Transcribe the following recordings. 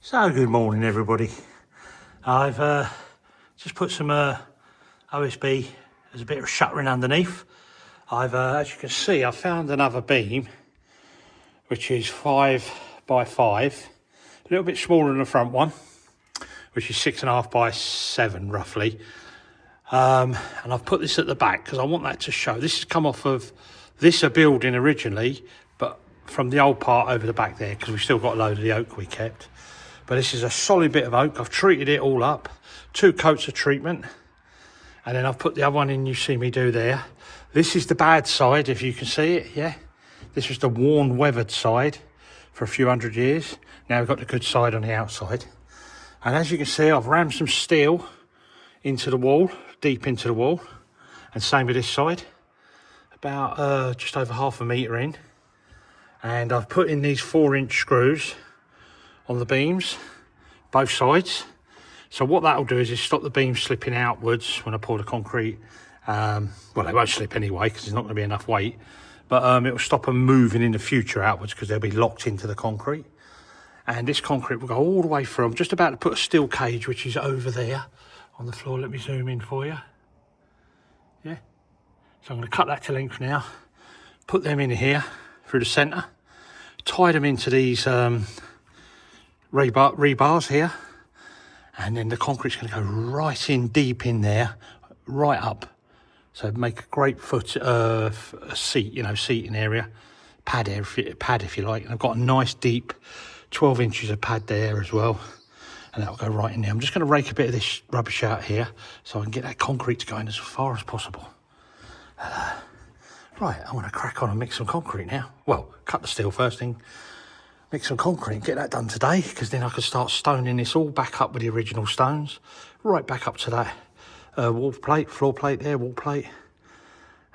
So good morning everybody. I've just put some OSB as a bit of shuttering underneath. I've as you can see, I found another beam which is 5 by 5, a little bit smaller than the front one, which is 6.5 by 7 roughly. And I've put this at the back because I want that to show. This has come off of this building originally, but from the old part over the back there, because we've still got a load of the oak we kept. But this is a solid bit of oak. I've treated it all up, 2 coats of treatment, and then I've put the other one in you see me do there. This is the bad side, if you can see it, yeah. This was the worn, weathered side for a few hundred years. Now we've got the good side on the outside. And as you can see, I've rammed some steel into the wall, deep into the wall. And same with this side, about just over ½ metre in. And I've put in these 4-inch screws on the beams, both sides. So what that'll do is stop the beams slipping outwards when I pour the concrete. Well, they won't slip anyway because there's not going to be enough weight, but it'll stop them moving in the future outwards because they'll be locked into the concrete. And this concrete will go all the way through. I'm just about to put a steel cage which is over there on the floor. Let me zoom in for you. Yeah, so I'm going to cut that to length now, put them in here through the centre, tie them into these rebars here, and then the concrete's going to go right in deep in there, right up. So make a great seat, you know, seating area, pad if you like. And I've got a nice deep 12 inches of pad there as well, and that'll go right in there. I'm just going to rake a bit of this rubbish out here so I can get that concrete going as far as possible. Right, I'm going to crack on and mix some concrete now. Well, cut the steel first thing. Mix some concrete and get that done today, because then I can start stoning this all back up with the original stones, right back up to that wall plate, floor plate there, wall plate.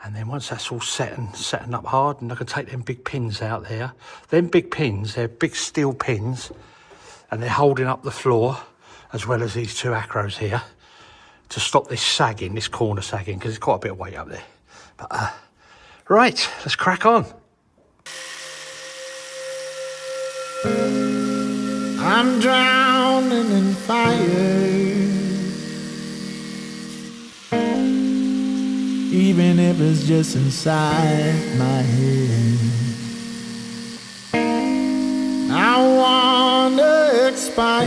And then once that's all set and setting up hard, and I can take them big pins out there. Them big pins, they're big steel pins, and they're holding up the floor, as well as these 2 acros here, to stop this sagging, this corner sagging, because there's quite a bit of weight up there. But right, let's crack on. I'm drowning in fire, even if it's just inside my head. I wanna expire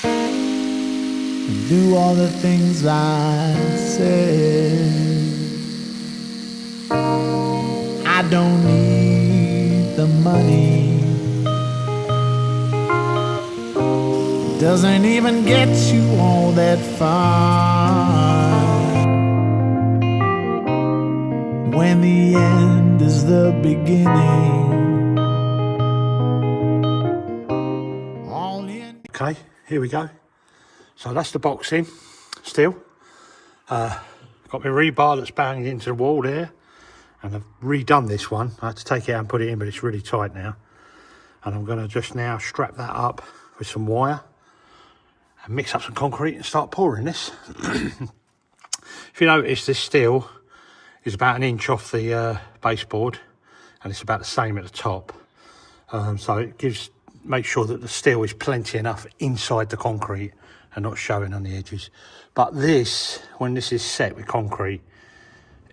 and do all the things I said. I don't need the money, doesn't even get you all that far, when the end is the beginning. All in. Okay, here we go. So that's the boxing still. Got my rebar that's banged into the wall there, and I've redone this one. I had to take it out and put it in, but it's really tight now. And I'm going to just now strap that up with some wire and mix up some concrete and start pouring this. If you notice, this steel is about 1 inch off the baseboard, and it's about the same at the top. So it makes sure that the steel is plenty enough inside the concrete and not showing on the edges. But this, when this is set with concrete,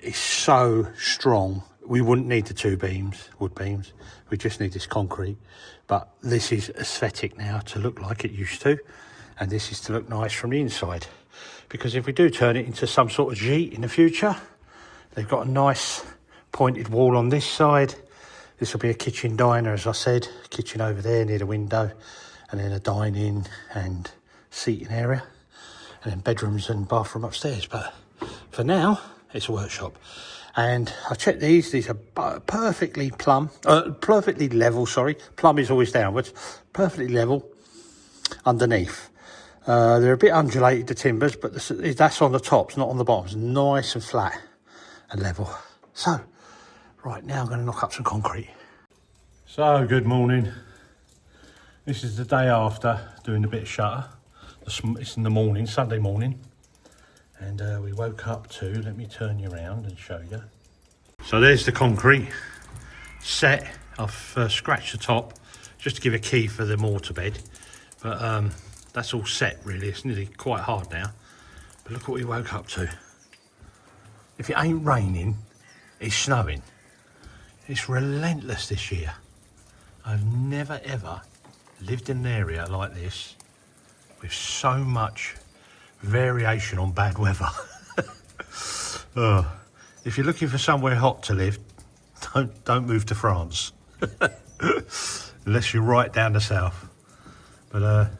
is so strong. We wouldn't need the 2 beams, wood beams. We just need this concrete. But this is aesthetic now to look like it used to. And this is to look nice from the inside. Because if we do turn it into some sort of Jeep in the future, they've got a nice pointed wall on this side. This will be a kitchen diner, as I said. Kitchen over there near the window. And then a dining and seating area. And then bedrooms and bathroom upstairs. But for now, it's a workshop. And I checked these are perfectly level, sorry. Plumb is always downwards. Perfectly level underneath. They're a bit undulated, the timbers, but that's on the tops, not on the bottoms. Nice and flat and level. So, right, now I'm going to knock up some concrete. So, good morning. This is the day after doing a bit of shutter. It's in the morning, Sunday morning. And we woke up to, let me turn you around and show you. So there's the concrete set. I've scratched the top just to give a key for the mortar bed. But that's all set really. It's nearly quite hard now. But look what we woke up to. If it ain't raining, it's snowing. It's relentless this year. I've never ever lived in an area like this with so much variation on bad weather. If you're looking for somewhere hot to live, don't move to France. Unless you're right down the south. But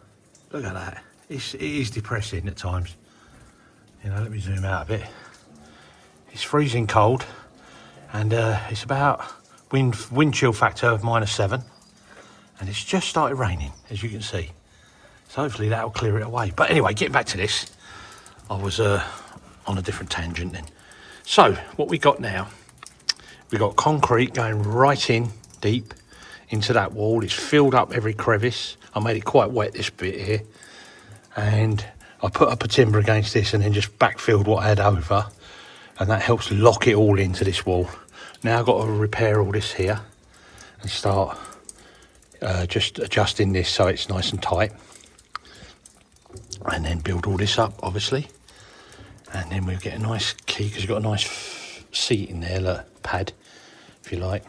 look at that. It is depressing at times. You know, let me zoom out a bit. It's freezing cold, and it's about wind chill factor of -7, and it's just started raining, as you can see. So hopefully that'll clear it away. But anyway, getting back to this, I was on a different tangent then. So what we got now, we got concrete going right in deep into that wall. It's filled up every crevice. I made it quite wet, this bit here, and I put up a timber against this and then just backfilled what I had over, and that helps lock it all into this wall. Now I've got to repair all this here and start just adjusting this so it's nice and tight, and then build all this up obviously, and then we'll get a nice key, because you've got a nice seat in there, look, pad if you like.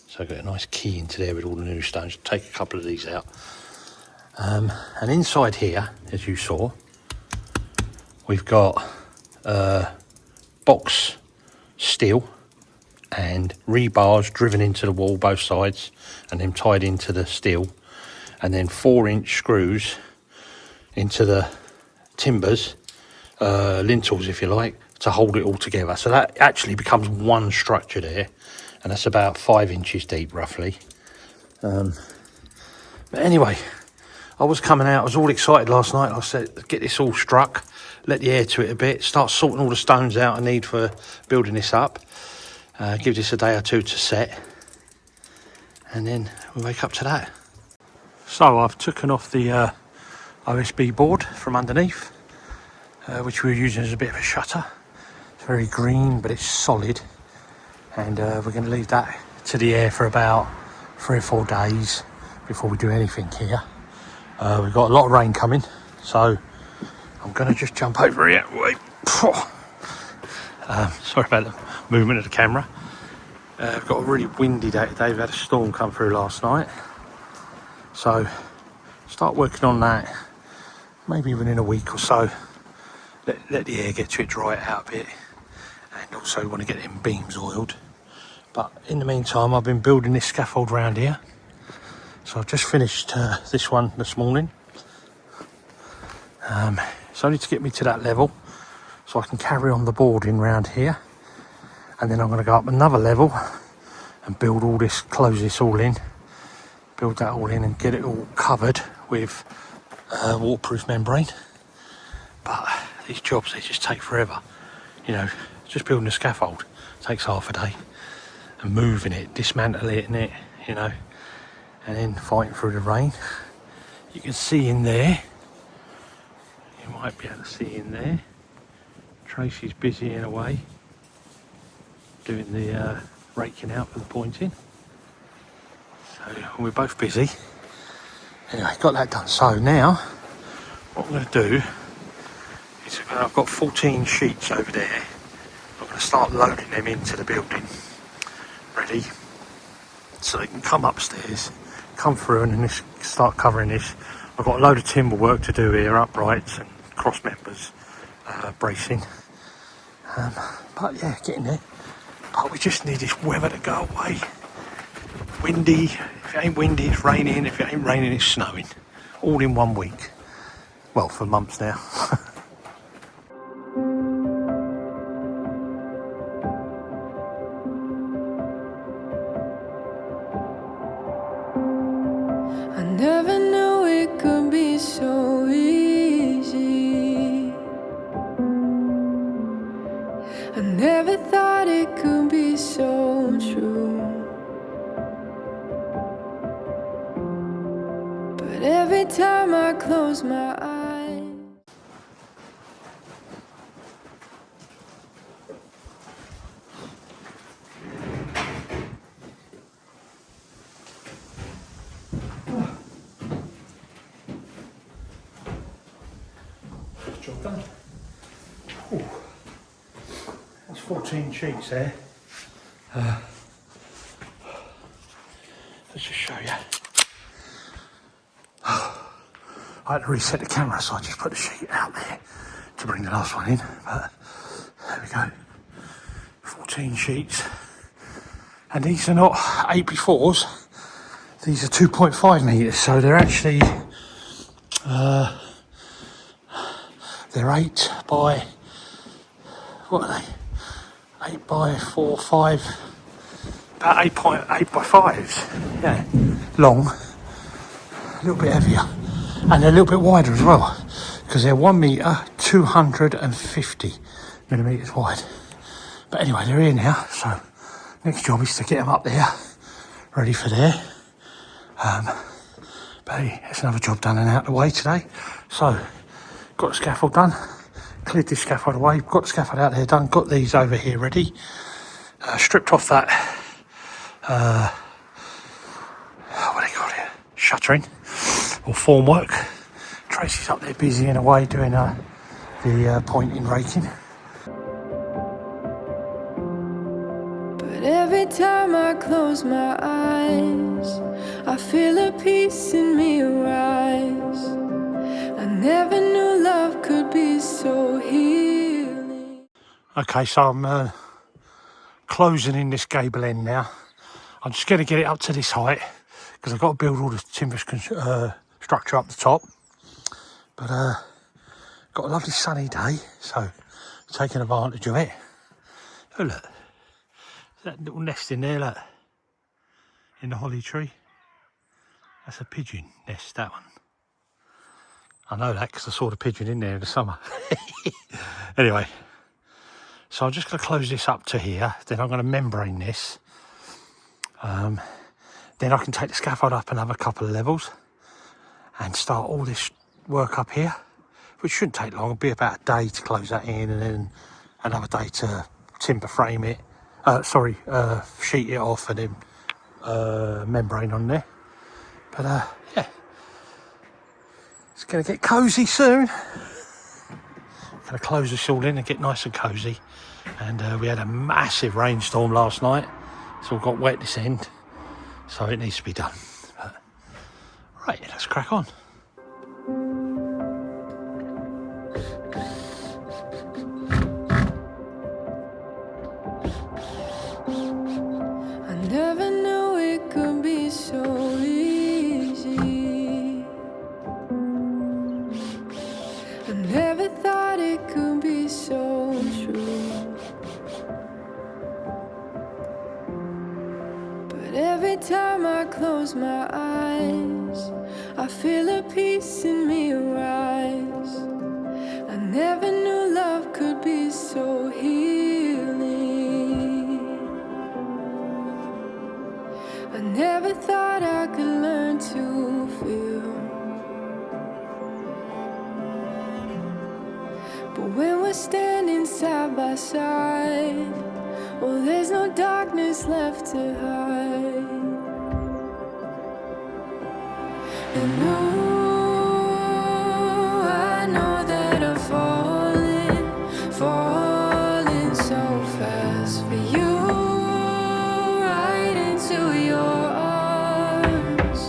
So I've got a nice key into there with all the new stones. Take a couple of these out. And inside here, as you saw, we've got box steel and rebars driven into the wall both sides, and then tied into the steel, and then 4-inch screws into the timbers, lintels if you like, to hold it all together. So that actually becomes one structure there, and that's about 5 inches deep roughly. But anyway, I was coming out, I was all excited last night. I said, get this all struck, let the air to it a bit, start sorting all the stones out I need for building this up, give this a day or two to set, and then we'll wake up to that. So I've taken off the OSB board from underneath, which we were using as a bit of a shutter. It's very green, but it's solid, and we're going to leave that to the air for about 3 or 4 days before we do anything here. We've got a lot of rain coming, so I'm going to just jump over here. Wait. Sorry about the movement of the camera. We've got a really windy day today. We've had a storm come through last night, so start working on that maybe within a week or so. Let the air get to it, dry it out a bit, and also we want to get them beams oiled. But in the meantime, I've been building this scaffold round here. So I've just finished this one this morning. It's only to get me to that level so I can carry on the boarding round here, and then I'm going to go up another level and build all this, close this all in, build that all in and get it all covered with waterproof membrane. But these jobs, they just take forever. You know, just building a scaffold takes half a day, and moving it, dismantling it, you know, and then fighting through the rain. You can see in there, you might be able to see in there, Tracy's busy in a way, doing the raking out for the pointing. So we're both busy. Anyway, got that done. So now, what I'm going to do is, I've got 14 sheets over there. I'm going to start loading them into the building, ready, so they can come upstairs, come through and then start covering this. I've got a load of timber work to do here, uprights and cross members, bracing. But yeah, getting there. But we just need this weather to go away. Windy, if it ain't windy it's raining, if it ain't raining it's snowing. All in 1 week. Well, for months now. I never knew it could be so easy. I never thought it could be so true. But every time I close my eyes, job done. Ooh. That's 14 sheets there. Let's just show you. I had to reset the camera, so I just put the sheet out there to bring the last one in. But there we go. 14 sheets. And these are not 8x4s. These are 2.5 metres, so they're actually they're 8 by, what are they? 8 by 4, 5, about 8.8 by 5s. Yeah, long, a little bit heavier, and they're a little bit wider as well, because they're 1 metre 250 millimetres wide. But anyway, they're here now, so next job is to get them up there, ready for there. But hey, it's another job done and out the way today. So, got the scaffold done, cleared this scaffold away, got the scaffold out there done, got these over here ready, stripped off that, what do you call it, shuttering, or formwork. Tracy's up there busy in a way doing the pointing, raking. But every time I close my eyes, I feel a peace in me arise. I never knew love could be so healing. Okay, so I'm closing in this gable end now. I'm just going to get it up to this height because I've got to build all the timber structure up the top. But got a lovely sunny day, so taking advantage of it. Oh look, that little nest in there, look, in the holly tree. That's a pigeon nest, that one. I know that because I saw the pigeon in there in the summer. Anyway, so I'm just going to close this up to here, then I'm going to membrane this. Then I can take the scaffold up another couple of levels and start all this work up here, which shouldn't take long. It'll be about a day to close that in, and then another day to timber frame it, sheet it off, and then membrane on there. But yeah, it's going to get cosy soon. Going to close this all in and get nice and cosy. And we had a massive rainstorm last night, so it got wet this end, so it needs to be done. But, right, let's crack on. I never knew it could be so easy. I never thought it could be so true. But every time I close my eyes, I feel a peace in me arise. I never knew love could be so healing. I never thought I could learn to feel. But when we're standing side by side, well, there's no darkness left to hide. And I know that I'm falling so fast for you, right into your arms.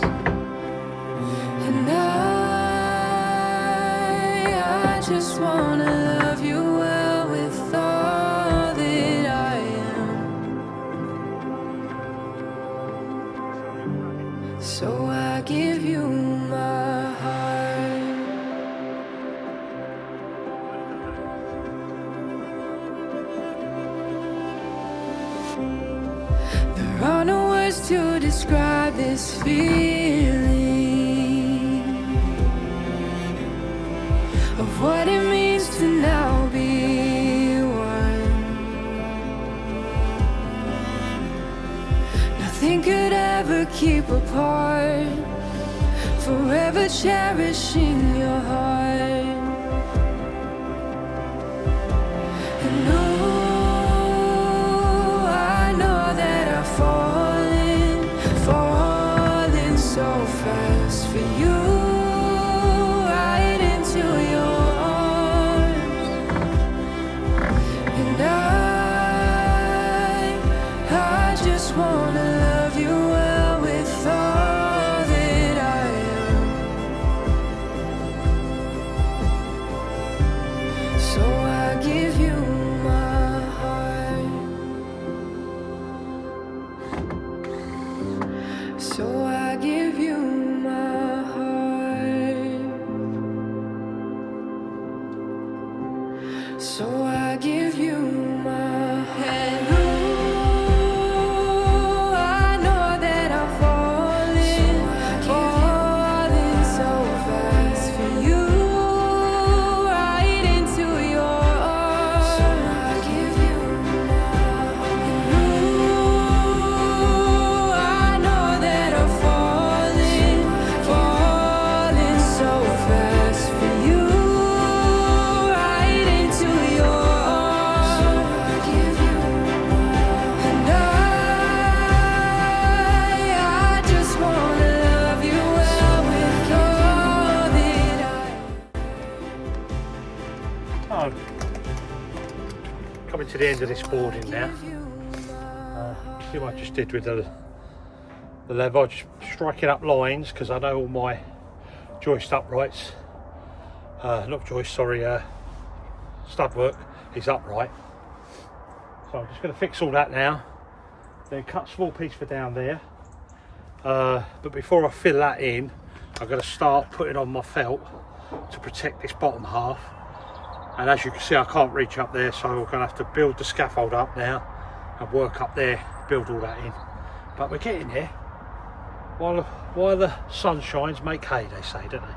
And I just wanna love you well with all that I am. So I give you my heart. There are no words to describe this feeling of what it means to now be one. Nothing could ever keep apart, forever cherishing your heart. And I know that I'm falling so fast for you, right into your arms. coming to the end of this boarding now. See what I just did with the lever, just striking up lines because I know all my joist uprights, not joist, sorry, stud work is upright. So I'm just going to fix all that now, then cut a small piece for down there. But before I fill that in, I'm going to start putting on my felt to protect this bottom half. And as you can see, I can't reach up there, so we're going to have to build the scaffold up now and work up there, build all that in. But we're getting there. While the sun shines, make hay, they say, don't they?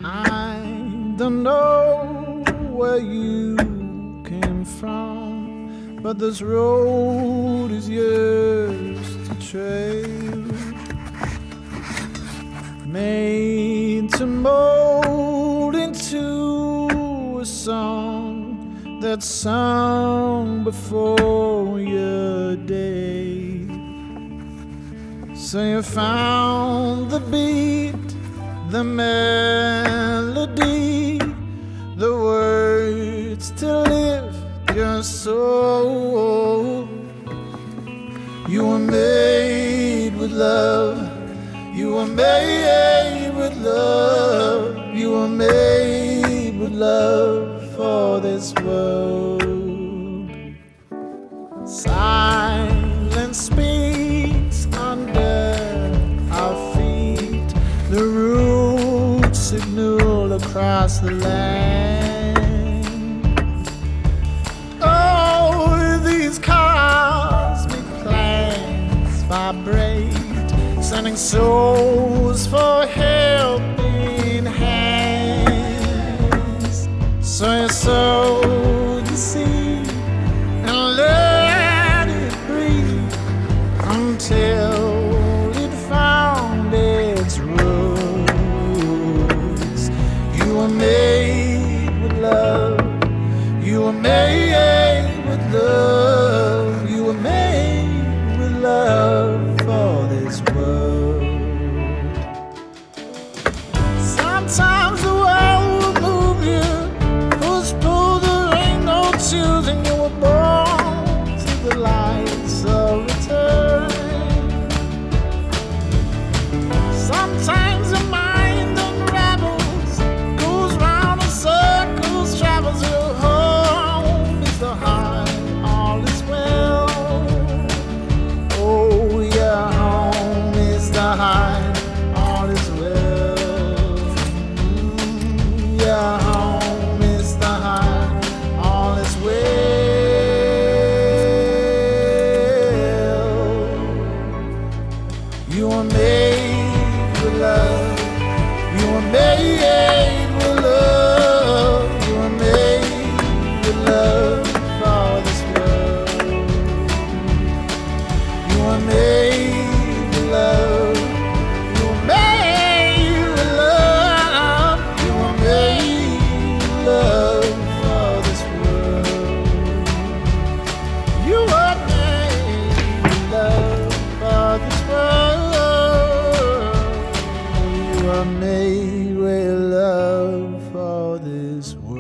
I don't know where you came from, but this road is yours to trail, made to mold into a song that's sung before your day. So you found the beat, the melody, the words to lift your soul. You were made with love. You were made with love. You were made with love for this world. Silence speaks under our feet. The roots signal across the land. Oh, these cosmic plans vibrate, sending souls for helping hands. So you sow the seed and let it breathe until it found its roots. You were made with love. You were made with love. You were made with love for this world. Sometimes the world will move you, push, pull, there ain't no choosing. You were born to the lights of return. Sometimes the mind unravels, goes round in circles, travels. Your home is the heart, all is well. Oh, your home is the heart, all is well. Your home is the heart, all is well. You were made with love. You were made with love. You were made with love for this world. You were made with love. You were made with love. You were made with love for this world. You were made with love for this world. You were made with love for this world.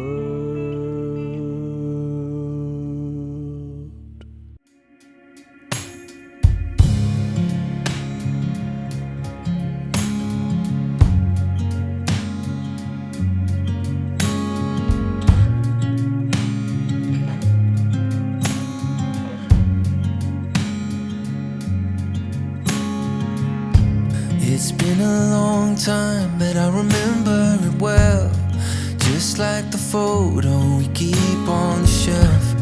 It's been a long time, but I remember it well. Just like the photo we keep on the shelf.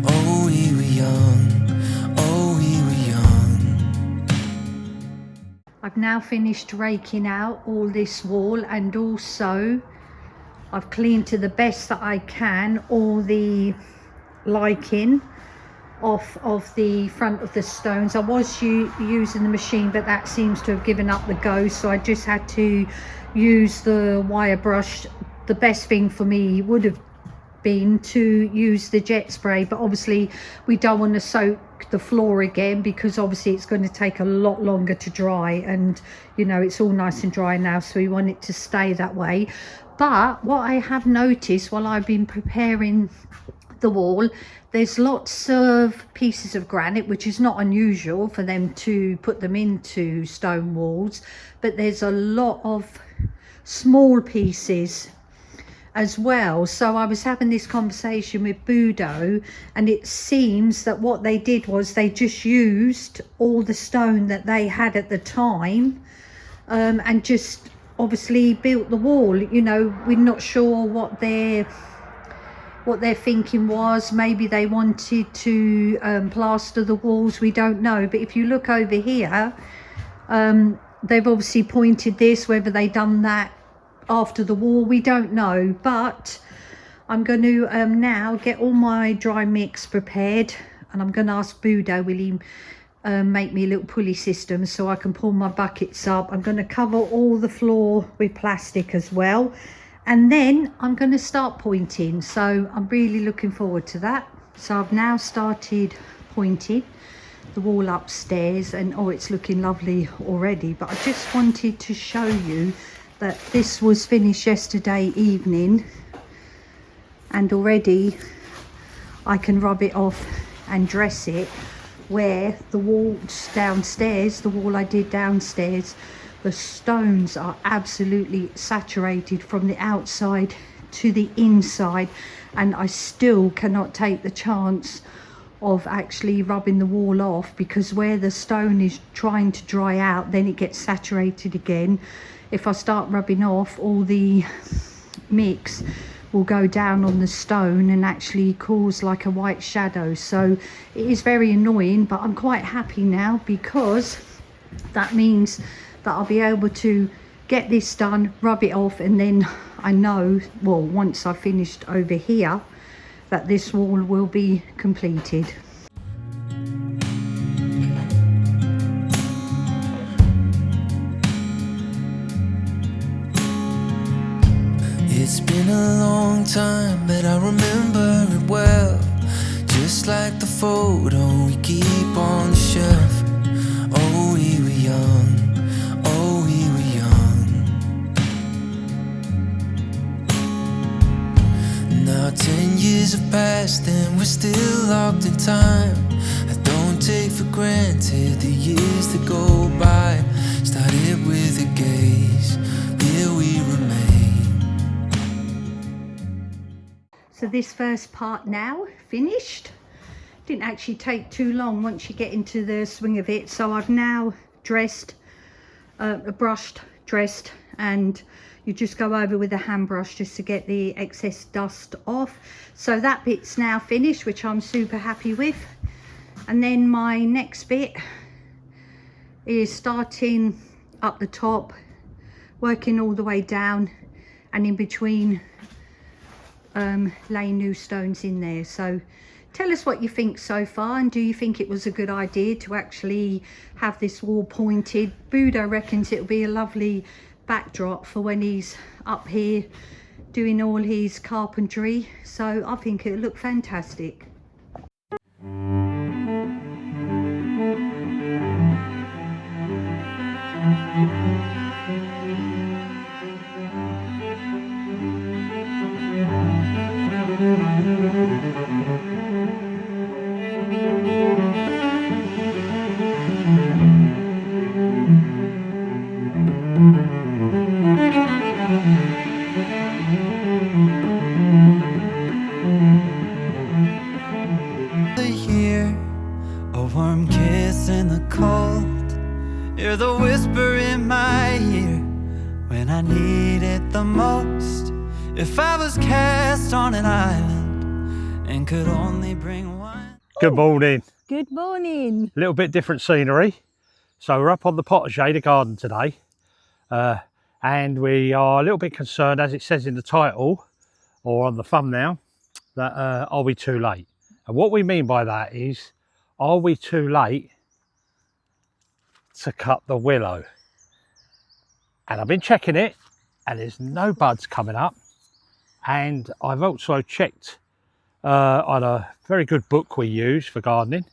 Oh, we were young. Oh, we were young. I've now finished raking out all this wall, and also I've cleaned to the best that I can all the lichen off of the front of the stones. I was using the machine, but that seems to have given up the ghost, so I just had to use the wire brush. The best thing for me would have bin to use the jet spray, but obviously we don't want to soak the floor again because obviously it's going to take a lot longer to dry, and you know it's all nice and dry now, so we want it to stay that way. But what I have noticed while I've been preparing the wall, there's lots of pieces of granite, which is not unusual for them to put them into stone walls, but there's a lot of small pieces as well. So I was having this conversation with Budo, and it seems that what they did was they just used all the stone that they had at the time, and just obviously built the wall. You know, we're not sure what their thinking was. Maybe they wanted to plaster the walls, we don't know. But if you look over here, they've obviously pointed this, whether they done that after the wall, we don't know. But I'm going to now get all my dry mix prepared, and I'm going to ask Budo, will he make me a little pulley system so I can pull my buckets up. I'm going to cover all the floor with plastic as well, and then I'm going to start pointing. So I'm really looking forward to that. So I've now started pointing the wall upstairs, and oh, it's looking lovely already. But I just wanted to show you that this was finished yesterday evening, and already I can rub it off and dress it, where the walls downstairs, the wall I did downstairs, the stones are absolutely saturated from the outside to the inside, and I still cannot take the chance of actually rubbing the wall off, because where the stone is trying to dry out, then it gets saturated again. If I start rubbing off, all the mix will go down on the stone and actually cause like a white shadow. So it is very annoying, but I'm quite happy now, because that means that I'll be able to get this done, rub it off, and then I know, well, once I've finished over here, that this wall will be completed. It's been a long time, but I remember it well, just like the photo we keep on the shelf. Oh, we were young, oh, we were young. Now 10 years have passed and we're still locked in time. I don't take for granted the years that go by. Started with a gaze, here we remain. So this first part now finished. Didn't actually take too long once you get into the swing of it. So I've now dressed, brushed, dressed, and you just go over with a hand brush just to get the excess dust off. So that bit's now finished, which I'm super happy with. And then my next bit is starting up the top, working all the way down, and in between laying new stones in there. So tell us what you think so far, and do you think it was a good idea to actually have this wall pointed? Budo reckons it'll be a lovely backdrop for when he's up here doing all his carpentry, so I think it'll look fantastic. You're the whisper in my ear when I need it the most. If I was cast on an island and could only bring one. Good morning. Good morning. A little bit different scenery. So we're up on the potager, the garden today, and we are a little bit concerned, as it says in the title or on the thumbnail, that are we too late? And what we mean by that is, are we too late to cut the willow? And I've been checking it, and there's no buds coming up, And I've also checked on a very good book we use for gardening,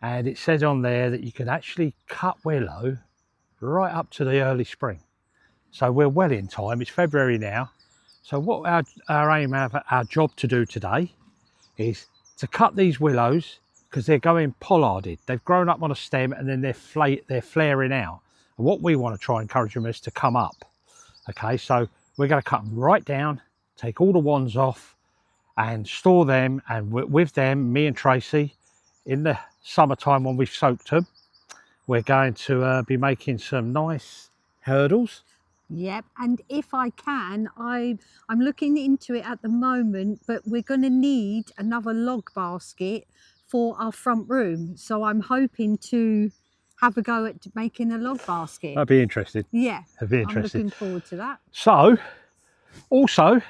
and it says on there that you can actually cut willow right up to the early spring. So we're well in time. It's February now. So what our aim, our job to do today is to cut these willows, because they're going pollarded. They've grown up on a stem and then they're flaring out. And what we want to try and encourage them is to come up. Okay, so we're going to cut them right down, take all the wands off and store them. And with them, me and Tracy, in the summertime when we've soaked them, we're going to be making some nice hurdles. Yep, and if I can, I'm looking into it at the moment, but we're going to need another log basket for our front room. So I'm hoping to have a go at making a log basket. That'd be interesting. Yeah, that'd be interesting. I'm looking forward to that. So, also,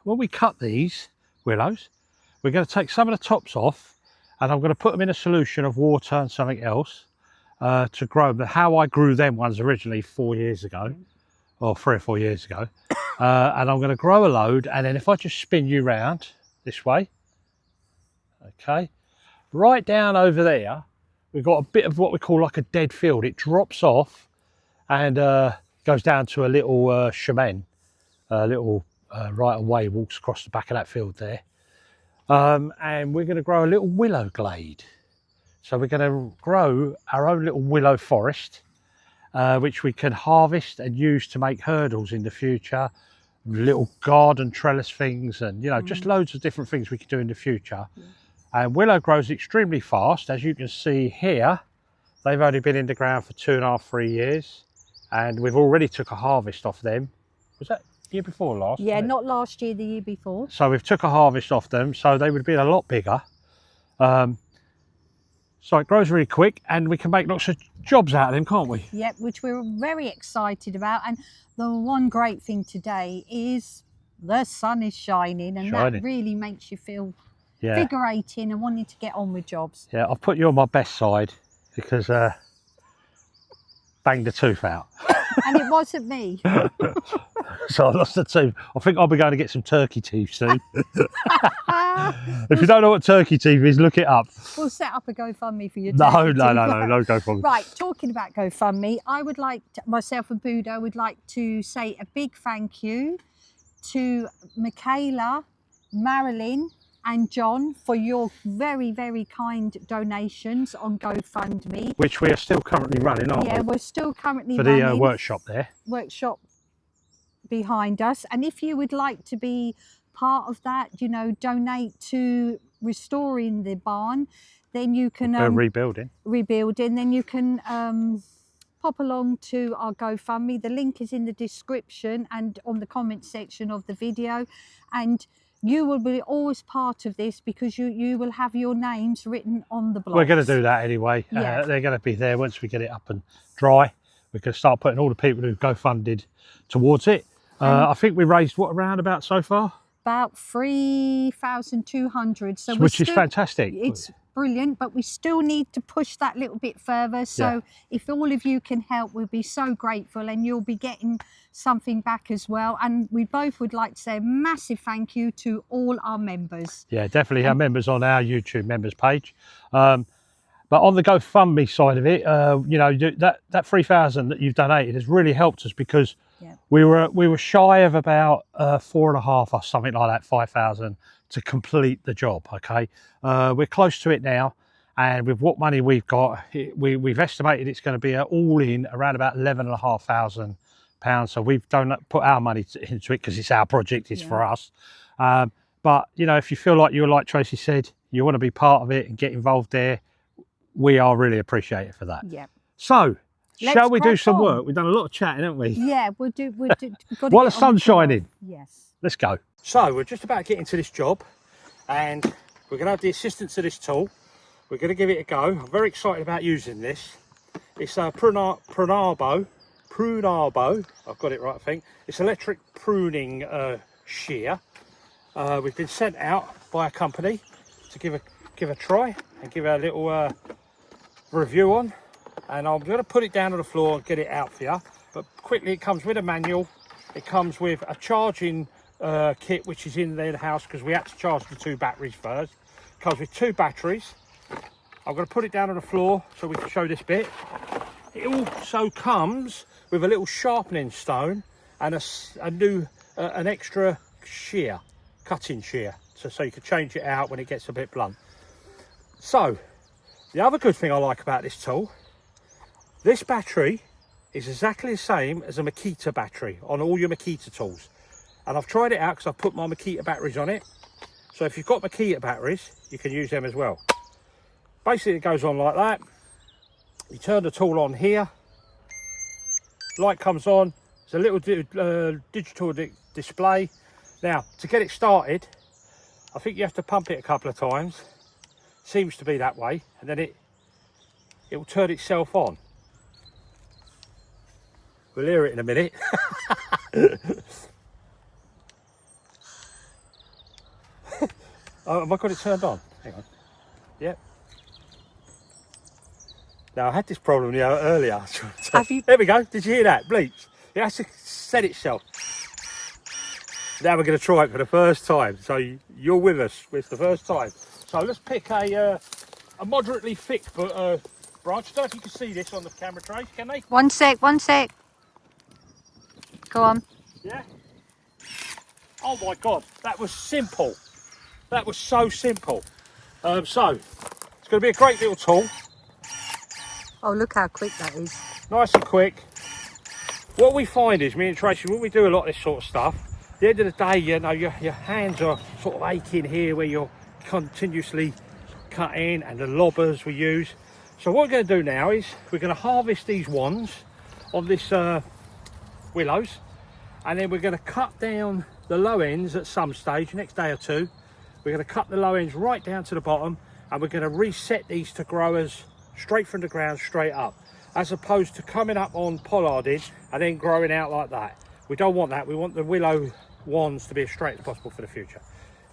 when we cut these willows, we're going to take some of the tops off, and I'm going to put them in a solution of water and something else to grow them. How I grew them ones originally 4 years ago, or 3 or 4 years ago. And I'm going to grow a load, and then if I just spin you round this way, okay, right down over there, we've got a bit of what we call like a dead field. It drops off and goes down to a little chemin, a little right away walks across the back of that field there. And we're going to grow a little willow glade. So we're going to grow our own little willow forest, which we can harvest and use to make hurdles in the future, little garden trellis things, and, you know, just loads of different things we can do in the future. And willow grows extremely fast. As you can see here, they've only been in the ground for 2.5, 3 years, and we've already took a harvest off them. Was that year before last? Yeah, not last year, the year before. So we've took a harvest off them, so they would have been a lot bigger. So it grows really quick, and we can make lots of jobs out of them, can't we? Yep, which we're very excited about. And the one great thing today is the sun is shining, and that really makes you feel invigorating and wanting to get on with jobs. Yeah, I've put you on my best side because banged a tooth out. And it wasn't me. So I lost the tooth. I think I'll be going to get some turkey teeth soon. If you don't know what turkey teeth is, look it up. We'll set up a GoFundMe for you. No GoFundMe. Right, talking about GoFundMe, I would like to, myself and Budo would like to say a big thank you to Michaela, Marilyn and John for your very, very kind donations on GoFundMe. Which we are still currently running, aren't we? Yeah, we're still currently running. For the workshop there. Workshop behind us. And if you would like to be part of that, you know, donate to restoring the barn, then you can... rebuilding, then you can pop along to our GoFundMe. The link is in the description and on the comment section of the video. And you will be always part of this because you will have your names written on the blog. We're going to do that anyway. Yeah. They're going to be there once we get it up and dry. We can start putting all the people who GoFunded towards it. I think we raised what around about so far? About 3,200. So which is fantastic. It's brilliant, but we still need to push that little bit further. So if all of you can help, we'll be so grateful, and you'll be getting something back as well. And we both would like to say a massive thank you to all our members. Yeah, definitely our members on our YouTube members page. But on the GoFundMe side of it, you know, that 3,000 that you've donated has really helped us because we were shy of about 4.5 or something like that, 5,000 to complete the job. Okay, we're close to it now, and with what money we've got, we've estimated it's going to be all in around about £11,500. So we've put our money into it because it's our project, it's for us. But you know, if you feel like like Tracy said, you want to be part of it and get involved there, we are really appreciated for that. Yeah. So shall we do some work? We've done a lot of chatting, haven't we? Yeah, we'll do. While the sun's shining. Yes. Let's go. So we're just about to get into this job, and we're going to have the assistance of this tool. We're going to give it a go. I'm very excited about using this. It's a Prunabo. I've got it right, I think. It's electric pruning shear. We've been sent out by a company to give a try and give a little review on, and I'm going to put it down on the floor and get it out for you. But quickly, it comes with a manual, it comes with a charging kit which is in the house because we had to charge the 2 batteries first. Comes with 2 batteries. I'm going to put it down on the floor so we can show this bit. It also comes with a little sharpening stone and an extra shear, cutting shear, so you can change it out when it gets a bit blunt. So the other good thing I like about this tool, this battery is exactly the same as a Makita battery on all your Makita tools. And I've tried it out because I've put my Makita batteries on it. So if you've got Makita batteries, you can use them as well. Basically, it goes on like that. You turn the tool on here. Light comes on. It's a little digital display. Now, to get it started, I think you have to pump it a couple of times. Seems to be that way. And then it will turn itself on. We'll hear it in a minute. Oh, have I got it turned on? Hang on. Yep. Now, I had this problem earlier. There we go. Did you hear that? Bleeps. It has to set itself. Now we're going to try it for the first time. So you're with us. It's the first time. So let's pick a moderately thick branch. I don't know if you can see this on the camera trace, can they? One sec. Go on. Yeah. Oh my God, that was simple. That was so simple. So it's going to be a great little tool. Oh, look how quick that is. Nice and quick. What we find is, me and Tracy, when we do a lot of this sort of stuff, at the end of the day, you know, your hands are sort of aching here where you're continuously cutting, and the lobbers we use. So what we're going to do now is we're going to harvest these wands on this willows, and then we're going to cut down the low ends at some stage, next day or two. We're going to cut the low ends right down to the bottom, and we're going to reset these to grow as straight from the ground, straight up, as opposed to coming up on pollarding and then growing out like that. We don't want that. We want the willow wands to be as straight as possible for the future.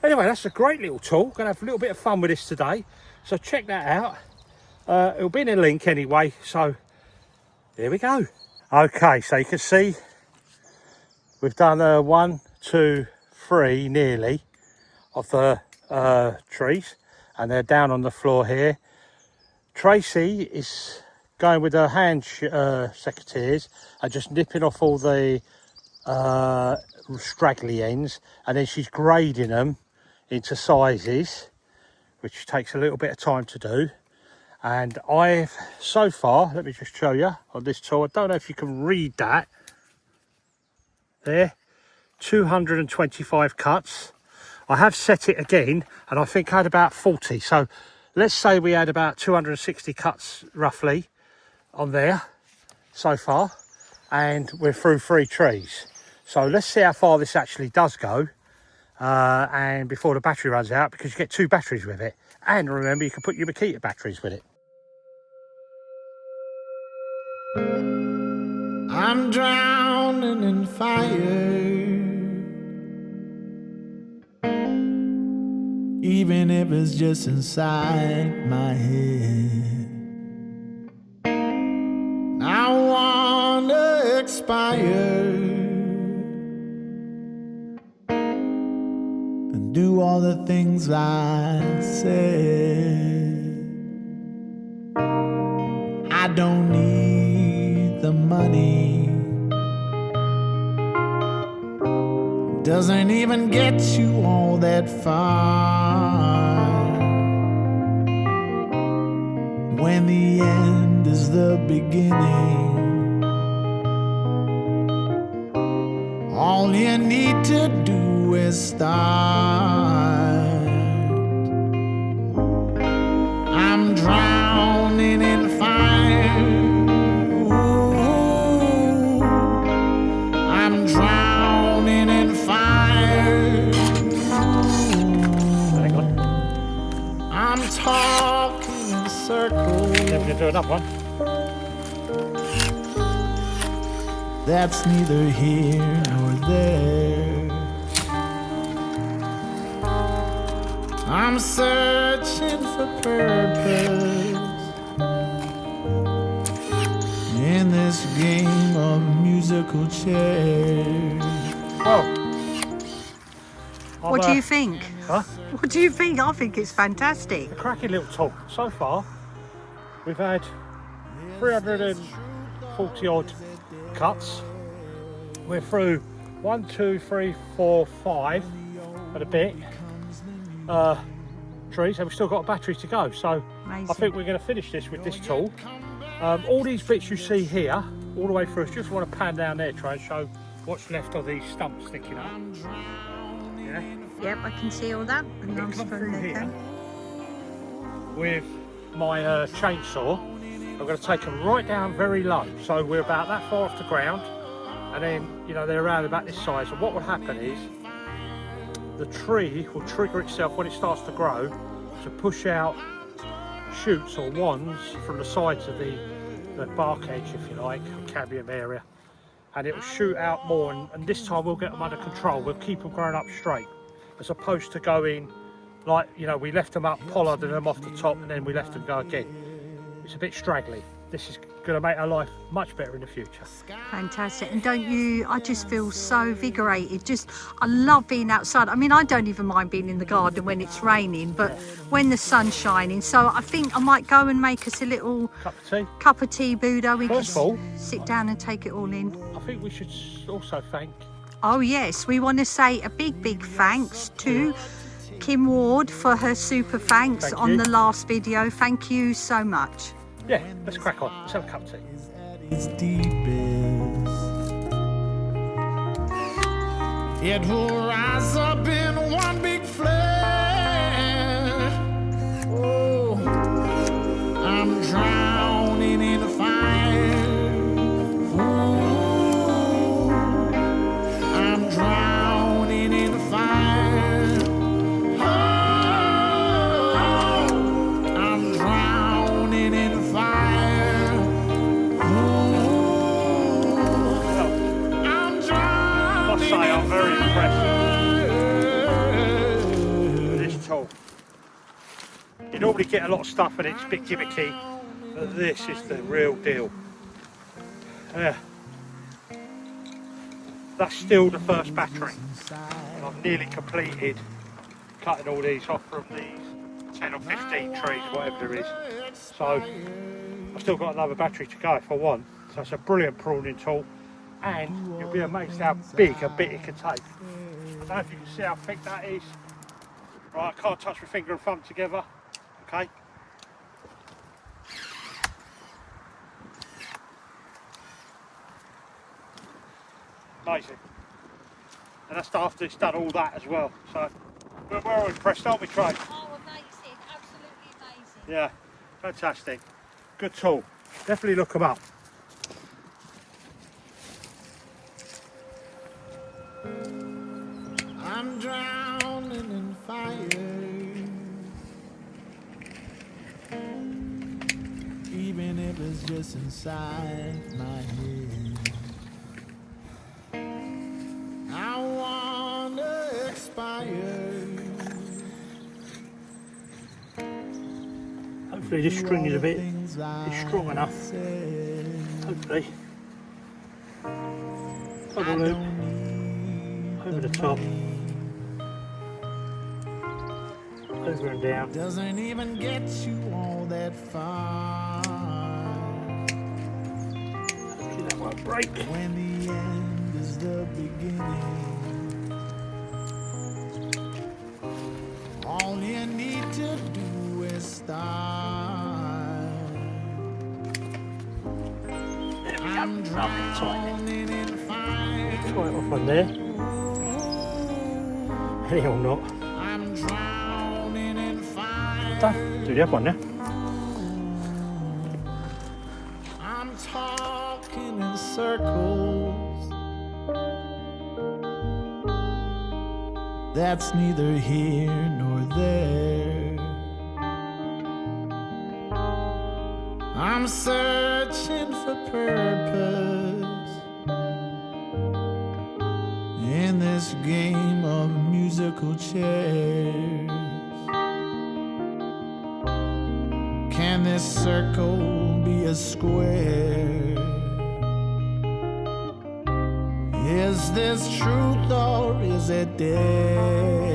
Anyway, that's a great little tool. Going to have a little bit of fun with this today. So check that out. It'll be in a link anyway. So here we go. Okay, so you can see we've done 1, 2, 3 nearly of the trees, and they're down on the floor here. Tracy is going with her hand secateurs and just nipping off all the straggly ends, and then she's grading them into sizes, which takes a little bit of time to do. And I've so far, let me just show you on this tool, I don't know if you can read that there, 225 cuts. I have set it again, and I think I had about 40. So let's say we had about 260 cuts roughly on there so far, and we're through 3 trees. So let's see how far this actually does go, and before the battery runs out, because you get 2 batteries with it. And remember, you can put your Makita batteries with it. I'm drowning in fire, even if it's just inside my head. I wanna expire and do all the things I said. I don't need the money, doesn't even get you all that far. When the end is the beginning, all you need to do is start. I'm drowning in fire. Ooh, I'm drowning in fire. Ooh, I'm talking in circles. Then we're going to do another one. That's neither here nor there. I'm searching for purpose in this game of musical chairs. Well, What do you think? Huh? What do you think? I think it's fantastic. A cracking little tool. So far, we've had 340 odd cuts. We're through 1, 2, 3, 4, 5 and a bit trees, and we've still got a battery to go. So Amazing. I think we're going to finish this with this tool. All these bits you see here, all the way through, just want to pan down there, try and show what's left of these stumps sticking up. Yeah. Yep, I can see all that. And We'll I'm come from through there. here with my chainsaw. I'm going to take them right down very low, so we're about that far off the ground, and then, you know, they're around about this size. And what will happen is the tree will trigger itself when it starts to grow to push out shoots or wands from the sides of the bark edge, if you like, or cabium area, and it will shoot out more, and this time we'll get them under control. We'll keep them growing up straight, as opposed to going like, you know, we left them up, pollarded them off the top, and then we left them go again. It's a bit straggly. This is going to make our life much better in the future. Fantastic. And don't you, I just feel so vigorated. I love being outside. I mean, I don't even mind being in the garden when it's raining, but when the sun's shining. So I think I might go and make us a little Cup of tea, Budo. We First of all, can sit down and take it all in. I think we should also thank... Oh yes, we want to say a big thanks to Kim Ward for her super thanks on the last video. Thank you so much. Yeah, let's crack on. Let's have a cup of tea. Its deepest, it will rise up in one big flare. Oh, I'm drowning in the fire. Ooh, I'm drowning in the fire. Oh, I'm drowning in the fire. Ooh, I'm drowning. I must say, I'm very impressed with this tool. You normally get a lot of stuff and it's a bit gimmicky, but this is the real deal. Yeah. That's still the first battery, and I've nearly completed cutting all these off from these 10 or 15 trees, whatever there is. So I've still got another battery to go if I want. So it's a brilliant pruning tool, and you'll be amazed how big a bit it can take. I don't know if you can see how thick that is. Right, I can't touch my finger and thumb together. Okay. Amazing. And that's after it's done all that as well. So we're all impressed, aren't we, Trey? Oh, amazing, absolutely amazing. Yeah, fantastic. Good tool. Definitely look them up. I'm drowning in fire. Even if it's just inside my head. I wanna expire. Hopefully this string is strong enough. Hopefully. Double loop over the top, over and down. Doesn't even get you all that far. Hopefully that won't break. When the end is the beginning. All you need to do is start. I'm drowning in fire. Tie it off on there. Any or not. I'm drowning in fire. Done. Do the other one now. I'm talking in circles. That's neither here nor there. I'm searching for purpose in this game of musical chairs. Can this circle be a square? Is this truth or is it dare?